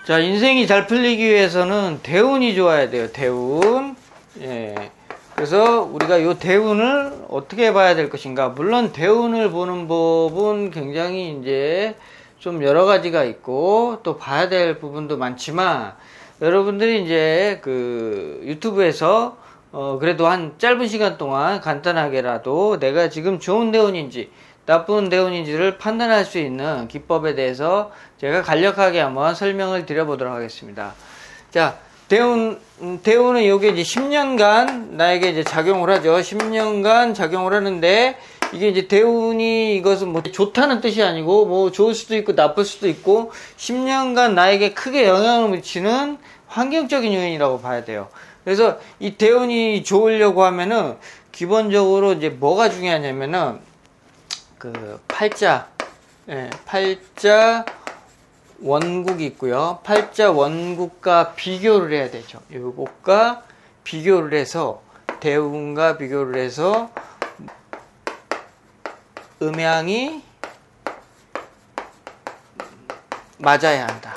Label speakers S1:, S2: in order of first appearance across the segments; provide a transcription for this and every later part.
S1: 자, 인생이 잘 풀리기 위해서는 대운이 좋아야 돼요. 대운. 예. 그래서 우리가 요 대운을 어떻게 봐야 될 것인가. 물론 대운을 보는 법은 굉장히 이제 좀 여러 가지가 있고 또 봐야 될 부분도 많지만, 여러분들이 이제 그 유튜브에서 그래도 한 짧은 시간 동안 간단하게라도 내가 지금 좋은 대운인지 나쁜 대운인지를 판단할 수 있는 기법에 대해서 제가 간략하게 한번 설명을 드려보도록 하겠습니다. 자, 대운은 요게 이제 10년간 나에게 이제 작용을 하죠. 10년간 작용을 하는데, 이게 이제 대운이 이것은 뭐 좋다는 뜻이 아니고 뭐 좋을 수도 있고 나쁠 수도 있고 10년간 나에게 크게 영향을 미치는 환경적인 요인이라고 봐야 돼요. 그래서 이 대운이 좋으려고 하면은 기본적으로 이제 뭐가 중요하냐면은 그 팔자, 예, 팔자 원국이 있고요. 팔자 원국과 비교를 해야 되죠. 요것과 비교를 해서 대운과 비교를 해서 음양이 맞아야 한다.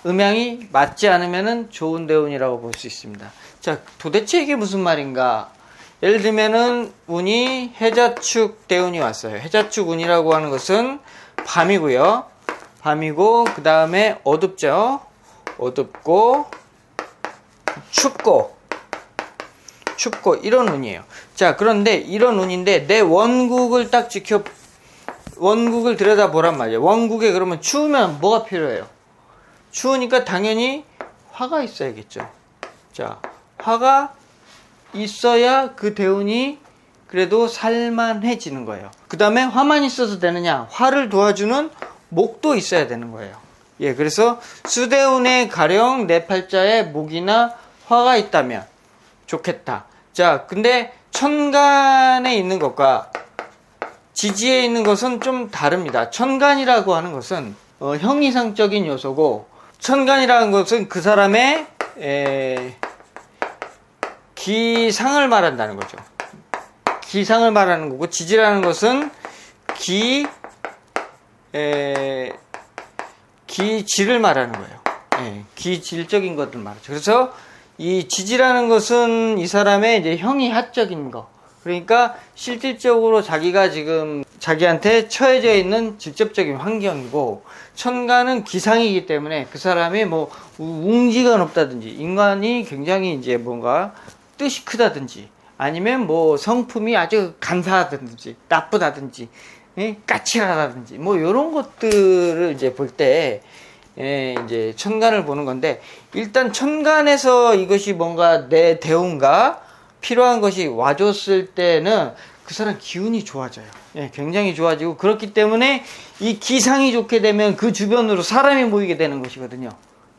S1: 음양이 맞지 않으면은 좋은 대운이라고 볼 수 있습니다. 자, 도대체 이게 무슨 말인가? 예를 들면은 운이 해자축 대운이 왔어요. 해자축 운이라고 하는 것은 밤이고요. 밤이고 그 다음에 어둡죠. 어둡고 춥고 이런 운이에요. 자, 그런데 이런 운인데 내 원국을 딱 원국을 들여다보란 말이에요. 원국에 그러면 추우면 뭐가 필요해요? 추우니까 당연히 화가 있어야겠죠. 자, 화가 있어야 그 대운이 그래도 살만해지는 거예요. 그 다음에 화만 있어도 되느냐? 화를 도와주는 목도 있어야 되는 거예요. 예, 그래서 수대운에 가령 내 팔자에 목이나 화가 있다면 좋겠다. 자, 근데 천간에 있는 것과 지지에 있는 것은 좀 다릅니다. 천간이라고 하는 것은 형이상적인 요소고, 천간이라는 것은 그 사람의 기상을 말한다는 거죠. 기상을 말하는 거고, 지지라는 것은 기질을 말하는 거예요. 예, 기질적인 것들 말이죠. 그래서 이 지지라는 것은 이 사람의 이제 형이하적인 거. 그러니까 실질적으로 자기가 지금 자기한테 처해져 있는 직접적인 환경이고, 천간은 기상이기 때문에 그 사람이 뭐 웅지가 높다든지, 인간이 굉장히 이제 뭔가 뜻이 크다든지, 아니면 뭐 성품이 아주 간사하다든지, 나쁘다든지, 까칠하다든지, 뭐 이런 것들을 이제 볼 때 이제 천간을 보는 건데, 일단 천간에서 이것이 뭔가 내 대운과 필요한 것이 와줬을 때는 그 사람 기운이 좋아져요. 예, 굉장히 좋아지고, 그렇기 때문에 이 기상이 좋게 되면 그 주변으로 사람이 모이게 되는 것이거든요.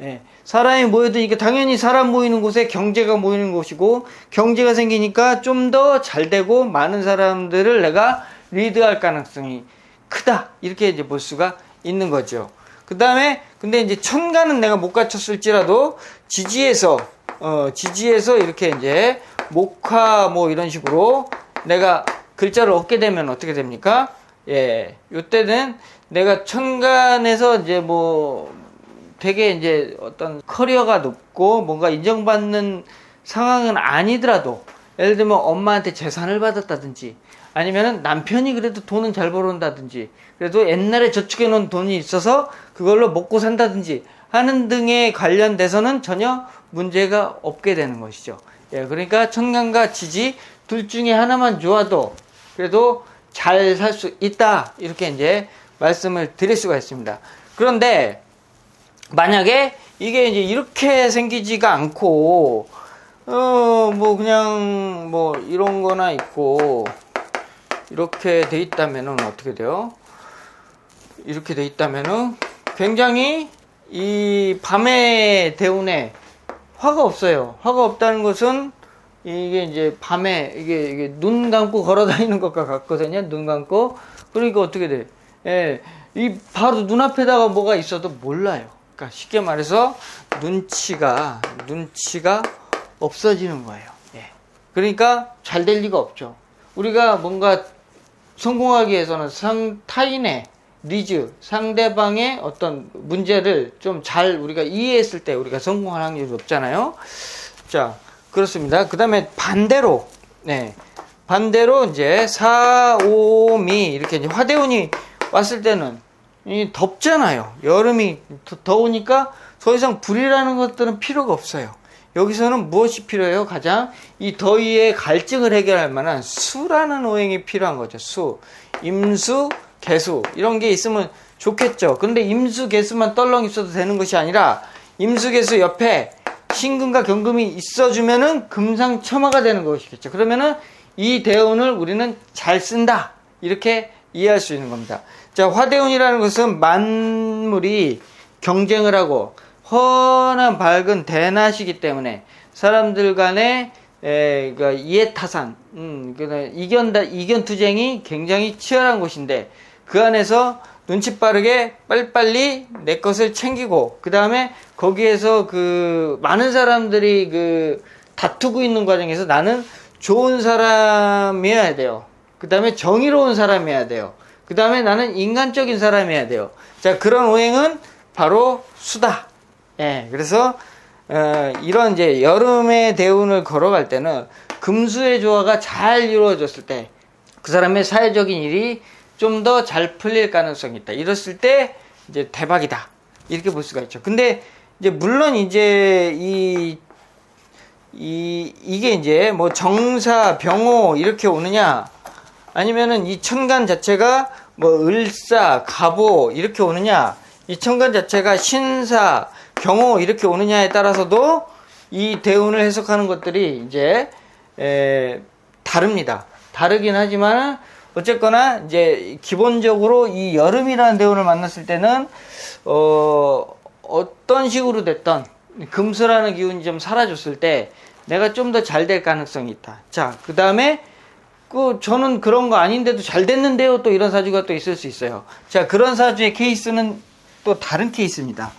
S1: 예, 사람이 모여도 이게 당연히 사람 모이는 곳에 경제가 모이는 곳이고, 경제가 생기니까 좀 더 잘 되고 많은 사람들을 내가 리드할 가능성이 크다, 이렇게 이제 볼 수가 있는 거죠. 그 다음에 근데 이제 천간은 내가 못 갖췄을지라도 지지에서 이렇게 이제 목화 뭐 이런 식으로 내가 글자를 얻게 되면 어떻게 됩니까? 예, 요때는 내가 천간에서 이제 뭐 되게 이제 어떤 커리어가 높고 뭔가 인정받는 상황은 아니더라도, 예를 들면 엄마한테 재산을 받았다든지, 아니면은 남편이 그래도 돈은 잘 벌어온다든지, 그래도 옛날에 저축해 놓은 돈이 있어서 그걸로 먹고 산다든지 하는 등에 관련돼서는 전혀 문제가 없게 되는 것이죠. 예, 그러니까 천간과 지지 둘 중에 하나만 좋아도 그래도 잘 살 수 있다, 이렇게 이제 말씀을 드릴 수가 있습니다. 그런데 만약에 이게 이제 이렇게 생기지가 않고 뭐 그냥 뭐 이런 거나 있고 이렇게 돼 있다면은 어떻게 돼요? 이렇게 돼 있다면은 굉장히 이 밤의 대운에 화가 없어요. 화가 없다는 것은 이게 이제 밤에 이게 눈 감고 걸어 다니는 것과 같거든요. 눈 감고. 그러니까 어떻게 돼? 예, 이 바로 눈앞에다가 뭐가 있어도 몰라요. 그러니까 쉽게 말해서 눈치가 없어지는 거예요. 예. 그러니까 잘 될 리가 없죠. 우리가 뭔가 성공하기 위해서는 타인의 니즈, 상대방의 어떤 문제를 좀 잘 우리가 이해했을 때 우리가 성공할 확률이 높잖아요. 자, 그렇습니다. 그 다음에 반대로, 네. 반대로 이제 사오미, 이렇게 이제 화대운이 왔을 때는 이 덥잖아요. 여름이 더우니까 더 이상 불이라는 것들은 필요가 없어요. 여기서는 무엇이 필요해요? 가장 이 더위의 갈증을 해결할 만한 수라는 오행이 필요한 거죠. 수, 임수, 개수 이런 게 있으면 좋겠죠. 근데 임수, 개수만 떨렁 있어도 되는 것이 아니라 임수, 개수 옆에 신금과 경금이 있어주면은 금상첨화가 되는 것이겠죠. 그러면은 이 대운을 우리는 잘 쓴다 이렇게 이해할 수 있는 겁니다. 자, 화대운이라는 것은 만물이 경쟁을 하고 헌한 밝은 대낮이기 때문에 사람들 간의 그러니까 이해타산, 이견투쟁이 굉장히 치열한 곳인데 그 안에서 눈치 빠르게 빨리빨리 내 것을 챙기고 그 다음에 거기에서 그 많은 사람들이 그 다투고 있는 과정에서 나는 좋은 사람이어야 돼요. 그 다음에 정의로운 사람이어야 돼요. 그 다음에 나는 인간적인 사람이어야 돼요. 자, 그런 오행은 바로 수다. 예, 그래서 이런 이제 여름의 대운을 걸어갈 때는 금수의 조화가 잘 이루어졌을 때 그 사람의 사회적인 일이 좀 더 잘 풀릴 가능성이 있다. 이랬을 때 이제 대박이다. 이렇게 볼 수가 있죠. 근데 이제 물론 이제 이게 이제 뭐 정사, 병호 이렇게 오느냐 아니면은 이 천간 자체가 뭐 을사, 갑오 이렇게 오느냐 이 천간 자체가 신사, 경호 이렇게 오느냐에 따라서도 이 대운을 해석하는 것들이 이제 다릅니다. 다르긴 하지만 어쨌거나 이제 기본적으로 이 여름이라는 대운을 만났을 때는 어떤 식으로 됐던 금수라는 기운이 좀 사라졌을 때 내가 좀 더 잘 될 가능성이 있다. 자, 그 다음에 저는 그런 거 아닌데도 잘 됐는데요. 또 이런 사주가 또 있을 수 있어요. 자, 그런 사주의 케이스는 또 다른 케이스입니다.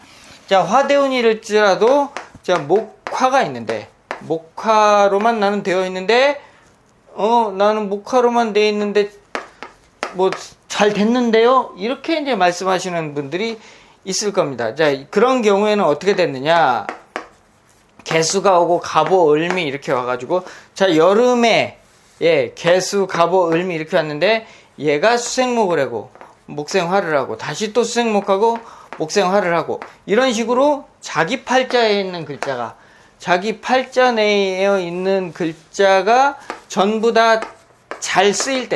S1: 자, 화대운일지라도 자, 목화가 있는데 목화로만 나는 되어 있는데 나는 목화로만 되어 있는데 뭐 잘 됐는데요. 이렇게 이제 말씀하시는 분들이 있을 겁니다. 자, 그런 경우에는 어떻게 됐느냐? 개수가 오고 갑오, 을미 이렇게 와가지고 자, 여름에 개수, 갑오, 을미 이렇게 왔는데 얘가 수생목을 하고 목생화를 하고 다시 또 수생목하고 목생화를 하고 이런 식으로 자기 팔자에 있는 글자가 자기 팔자 내에 있는 글자가 전부 다 잘 쓰일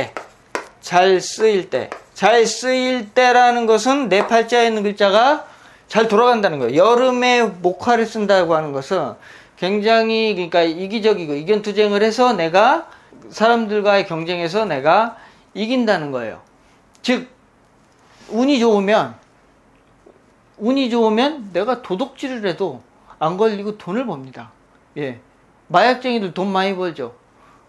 S1: 때라는 것은 내 팔자에 있는 글자가 잘 돌아간다는 거예요. 여름에 목화를 쓴다고 하는 것은 굉장히 그러니까 이기적이고 이견투쟁을 해서 내가 사람들과의 경쟁에서 내가 이긴다는 거예요. 즉 운이 좋으면 내가 도둑질을 해도 안 걸리고 돈을 법니다. 예, 마약쟁이들 돈 많이 벌죠.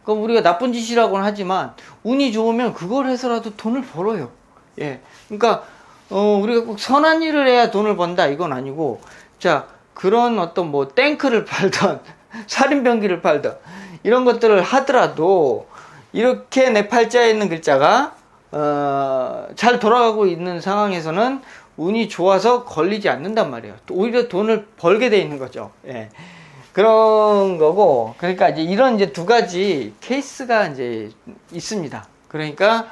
S1: 그럼 우리가 나쁜 짓이라고는 하지만 운이 좋으면 그걸 해서라도 돈을 벌어요. 예, 그러니까 우리가 꼭 선한 일을 해야 돈을 번다 이건 아니고 자, 그런 어떤 뭐 탱크를 팔던 살인병기를 팔던 이런 것들을 하더라도 이렇게 내 팔자에 있는 글자가 잘 돌아가고 있는 상황에서는 운이 좋아서 걸리지 않는단 말이에요. 오히려 돈을 벌게 돼 있는 거죠. 예. 그런 거고, 그러니까 이제 이런 이제 두 가지 케이스가 이제 있습니다. 그러니까,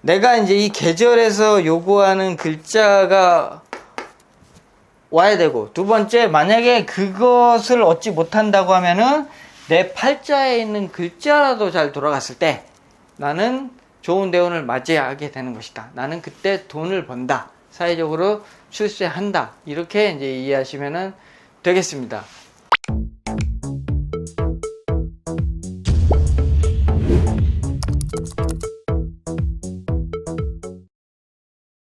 S1: 내가 이제 이 계절에서 요구하는 글자가 와야 되고, 두 번째, 만약에 그것을 얻지 못한다고 하면은 내 팔자에 있는 글자라도 잘 돌아갔을 때 나는 좋은 대운을 맞이하게 되는 것이다. 나는 그때 돈을 번다. 사회적으로 출세한다. 이렇게 이제 이해하시면 되겠습니다.